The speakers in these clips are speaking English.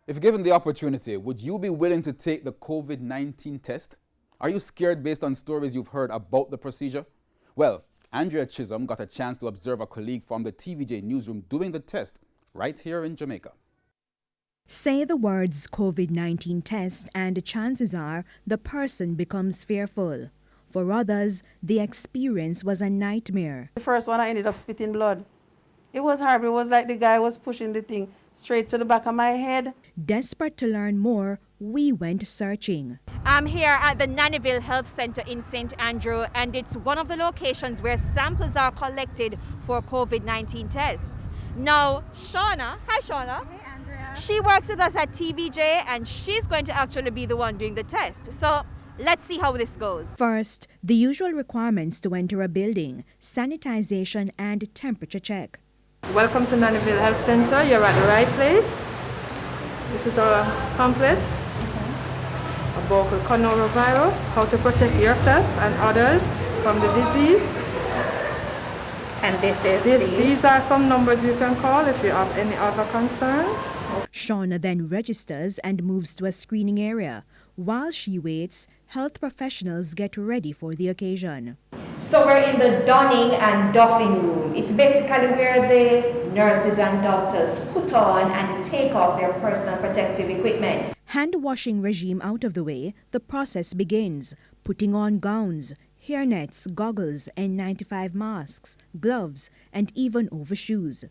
If given the opportunity, would you be willing to take the COVID-19 test? Are you scared based on stories you've heard about the procedure? Well, Andrea Chisholm got a chance to observe a colleague from the TVJ newsroom doing the test right here in Jamaica. Say the words COVID-19 test and chances are the person becomes fearful. For others, the experience was a nightmare. The first one I ended up spitting blood. It was horrible. It was like the guy was pushing the thing straight to the back of my head. Desperate to learn more, we went searching. I'm here at the Nannyville Health Center in St. Andrew, and it's one of the locations where samples are collected for COVID-19 tests. Now, Shauna, hi Shauna. Hey Andrea. She works with us at TVJ, and she's going to actually be the one doing the test. So let's see how this goes. First, the usual requirements to enter a building: sanitization and temperature check. Welcome to Nannyville Health Center. You're at the right place. This is our pamphlet about the coronavirus, how to protect yourself and others from the disease. And These are some numbers you can call if you have any other concerns. Shauna then registers and moves to a screening area. While she waits, health professionals get ready for the occasion. So we're in the donning and doffing room. It's basically where the nurses and doctors put on and take off their personal protective equipment. Hand washing regime out of the way, the process begins. Putting on gowns, hairnets, goggles, N95 masks, gloves, and even overshoes.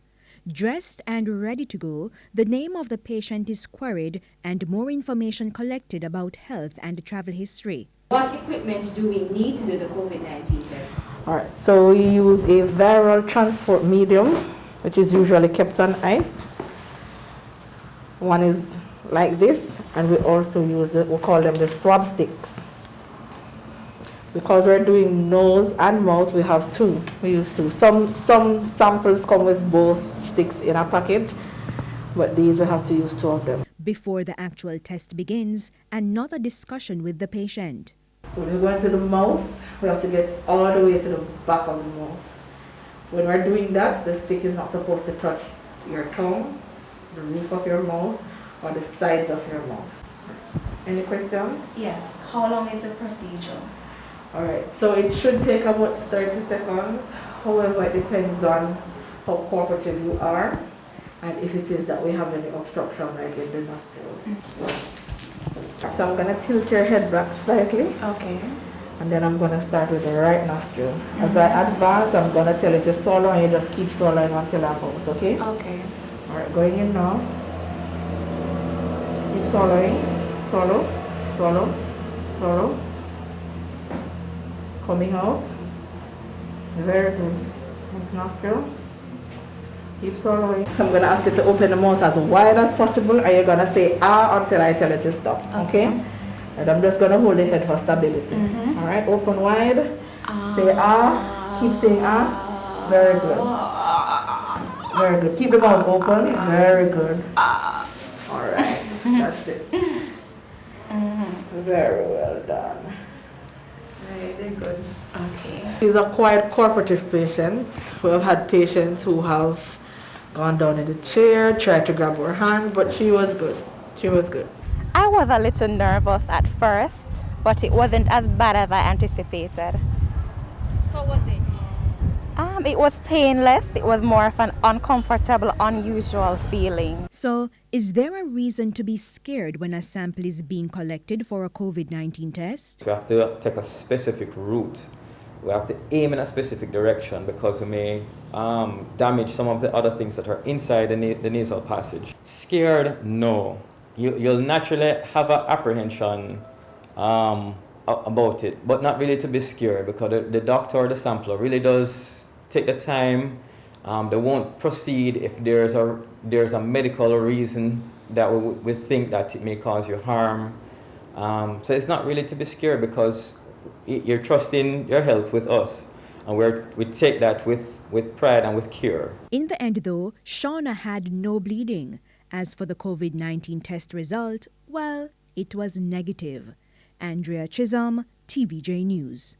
Dressed and ready to go, the name of the patient is queried and more information collected about health and travel history. What equipment do we need to do the COVID-19 test? All right, so we use a viral transport medium, which is usually kept on ice. One is like this, and we also use we call them the swab sticks. Because we're doing nose and mouth, we have two. We use two. Some samples come with both sticks in a package, but these we have to use two of them. Before the actual test begins, another discussion with the patient. When we go into the mouth, we have to get all the way to the back of the mouth. When we're doing that, the stick is not supposed to touch your tongue, the roof of your mouth, or the sides of your mouth. Any questions? Yes. How long is the procedure? All right, so it should take about 30 seconds. However, it depends on how cooperative you are and if it is that we have any obstruction like in the nostrils. So I'm going to tilt your head back slightly. Okay. And then I'm going to start with the right nostril. As I advance, I'm going to tell you to swallow, and you just keep swallowing until I'm out, okay? Okay. All right, going in now. Keep swallowing. Swallow, swallow, swallow. Coming out. Very good. Next nostril. Keep swallowing. I'm going to ask you to open the mouth as wide as possible, and you're going to say ah until I tell you to stop. Okay? And I'm just going to hold the head for stability. All right, open wide. Say ah. Keep saying ah. Very good. Very good. Keep the mouth open. Very good. All right. That's it. Very well done. Very good. Okay. She's a quite cooperative patient. We have had patients who have gone down in the chair, tried to grab her hand, but she was good. She was good. I was a little nervous at first, but it wasn't as bad as I anticipated. How was it? It was painless. It was more of an uncomfortable, unusual feeling. So, is there a reason to be scared when a sample is being collected for a COVID-19 test? We have to take a specific route. We have to aim in a specific direction because we may damage some of the other things that are inside the nasal passage. Scared? No. You'll naturally have an apprehension about it, but not really to be scared because the doctor or the sampler really does take the time. They won't proceed if there's a medical reason that we think that it may cause you harm. So it's not really to be scared because you're trusting your health with us, and we take that with pride and with care. In the end though, Shauna had no bleeding. As for the COVID-19 test result, well, it was negative. Andrea Chisholm, TVJ News.